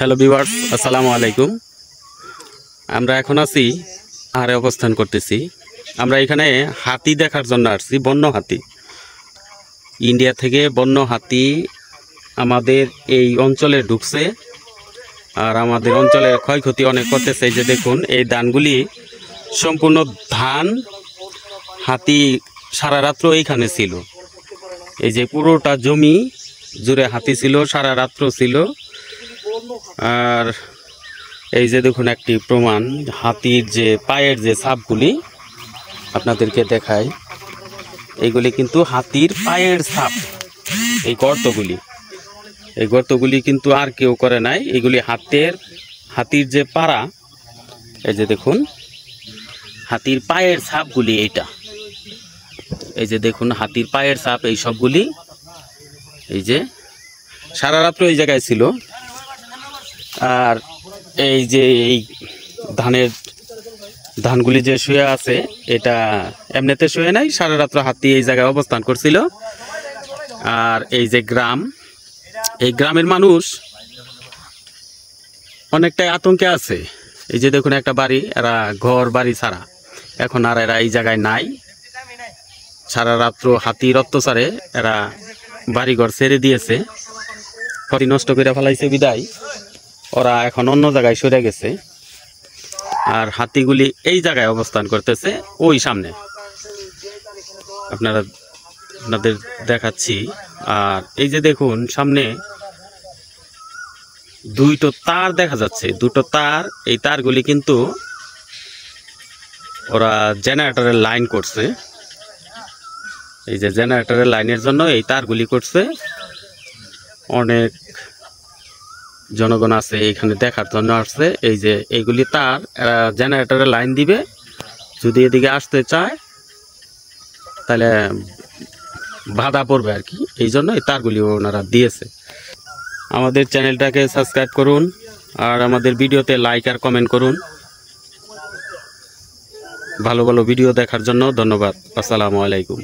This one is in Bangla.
হ্যালো ভিউয়ার্স, আসসালামু আলাইকুম। আমরা এখন আছি আহারে অবস্থান করতেছি। আমরা এখানে হাতি দেখার জন্য আসছি, বন্য হাতি। ইন্ডিয়া থেকে বন্য হাতি আমাদের এই অঞ্চলে ঢুকছে আর আমাদের অঞ্চলের ক্ষয়ক্ষতি অনেক করতেছে। এই যে দেখুন, এই ধানগুলি সম্পূর্ণ ধান, হাতি সারা রাত্র এইখানে ছিল। এই যে পুরোটা জমি জুড়ে হাতি ছিল, সারা রাত্র ছিল। আর এই যে দেখুন একটি প্রমাণ, হাতির যে পায়ের যে ছাপগুলি আপনাদেরকে দেখাই, এইগুলি কিন্তু হাতির পায়ের ছাপ। এই গর্তগুলি কিন্তু আর কেউ করে নাই, এগুলি হাতির যে পাড়া, এই যে দেখুন হাতির পায়ের ছাপগুলি। এই যে দেখুন হাতির পায়ের ছাপ, এই সবগুলি এই যে সারা রাত্র এই জায়গায় ছিল। আর এই যে এই ধানগুলি যে শুয়ে আছে, এটা এমনিতে শুয়ে নাই, সারা রাত্র হাতি এই জায়গায় অবস্থান করছিল। আর এই যে এই গ্রামের মানুষ অনেকটাই আতঙ্কে আছে। এই যে দেখুন একটা বাড়ি, এরা ঘর বাড়ি ছাড়া, এখন আর এরা এই জায়গায় নাই। সারা রাত্র হাতির অত্যাচারে এরা বাড়িঘর ছেড়ে দিয়েছে, ক্ষতি নষ্ট করে ফেলাইছে বিদায় ওরা এখন অন্য জায়গায় সরে গেছে। আর হাতিগুলি এই জায়গায় অবস্থান করতেছে, ওই সামনে আপনাদের দেখাচ্ছি। আর এই যে দেখুন সামনে দুটো তার দেখা যাচ্ছে, দুটো তার। এই তারগুলি কিন্তু ওরা জেনারেটরের লাইন করছে। এই যে জেনারেটরের লাইনের জন্য এই তারগুলি করছে। অনেক জনগণ আছে এখানে দেখার জন্য আসছে। এই যে এইগুলি তার, এরা জেনারেটরের লাইন দিবে। যদি এদিকে আসতে চায় তাহলে বাধা পড়বে আর কি, এই জন্য এই তারগুলি ওনারা দিয়েছে। আমাদের চ্যানেলটাকে সাবস্ক্রাইব করুন আর আমাদের ভিডিওতে লাইক আর কমেন্ট করুন। ভালো ভালো ভিডিও দেখার জন্য ধন্যবাদ। আসসালামু আলাইকুম।